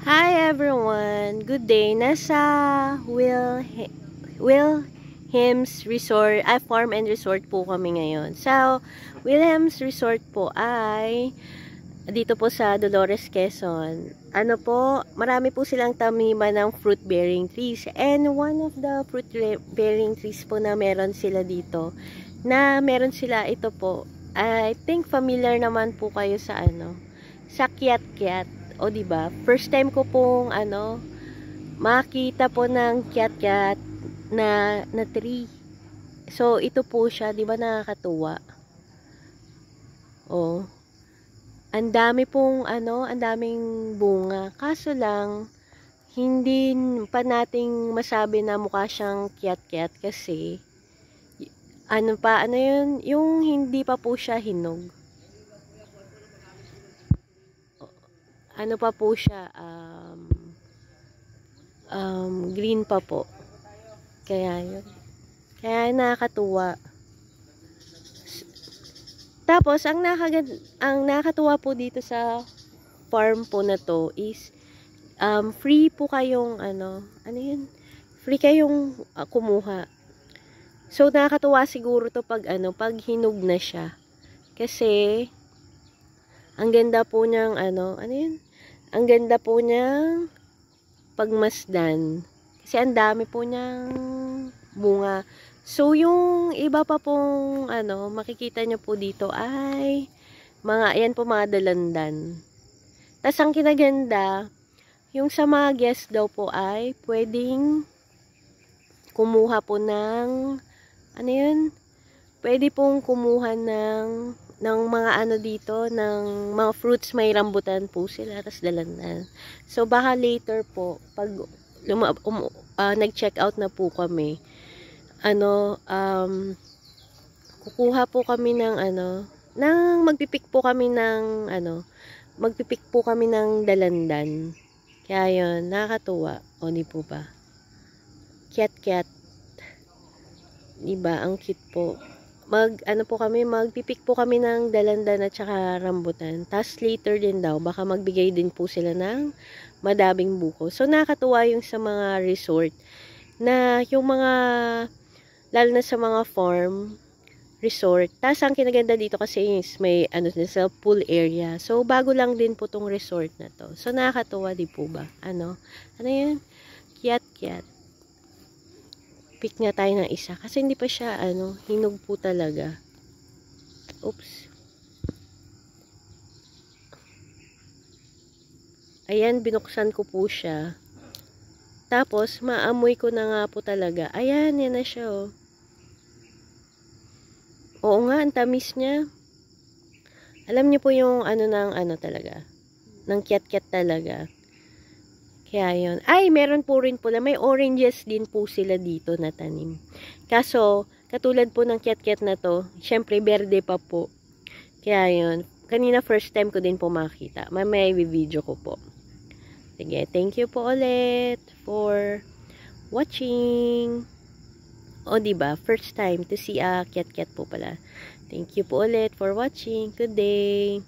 Hi everyone! Good day! Nasa Wilhelms Resort, Farm and Resort po kami ngayon. So, Wilhelms Resort po ay dito po sa Dolores, Quezon. Ano po, marami po silang taniman ng fruit-bearing trees. And one of the fruit-bearing trees po na meron sila dito, meron sila ito po. I think familiar naman po kayo sa sa kiat-kiat. O diba? First time ko pong makita po ng kiat-kiat na tree. So ito po siya, 'di ba nakakatuwa? Oh. Ang dami pong ang daming bunga. Kaso lang hindi pa nating masabi na mukha siyang kiat-kiat kasi ano yun, yung hindi pa po siya hinog. Ano pa po siya, green pa po. Kaya yun. Kaya nakakatuwa. Tapos, ang nakakatuwa po dito sa farm po na to is, free po kayong, free kayong kumuha. So, nakakatuwa siguro to pag hinog na siya. Kasi, ang ganda po niyang, ang ganda po niyang pagmasdan. Kasi ang dami po niyang bunga. So, yung iba pa pong, makikita niyo po dito ay, ayan po mga dalandan. Tapos, ang kinaganda, yung sa mga guest daw po ay, pwedeng kumuha po ng, pwede pong kumuha ng mga dito, ng mga fruits, may rambutan po sila, tas dalandan. So, baka later po, pag nag-check out na po kami, kukuha po kami ng magpipik po kami ng dalandan. Kaya yun, nakakatuwa. O, di po ba? Kiat-kiat. Diba? Ang cute po. Magpipik po kami ng dalandan at saka rambutan. Tapos later din daw, baka magbigay din po sila ng madaming buko. So, nakakatuwa yung sa mga resort na yung mga, lalo na sa mga farm resort. Tapos, ang kinaganda dito kasi is may, sa pool area. So, bago lang din po tong resort na to. So, nakakatuwa di po ba? Ano yun? Kiat-kiat. Pick nga tayo ng isa. Kasi hindi pa siya, hinog po talaga. Oops. Ayan, binuksan ko po siya. Tapos, maamoy ko na nga po talaga. Ayan, yan na siya, oh. Oo nga, ang tamis niya. Alam niyo po yung talaga. Ng kiat-kiat talaga. Kaya yun. Ay, meron po rin pula. May oranges din po sila dito na tanim. Kaso, katulad po ng kiat-kiat na to, syempre, berde pa po. Kaya yun. Kanina first time ko din po makita. May video ko po. Sige, thank you po ulit for watching. O, diba? First time to see a kiat-kiat po pala. Thank you po ulit for watching. Good day.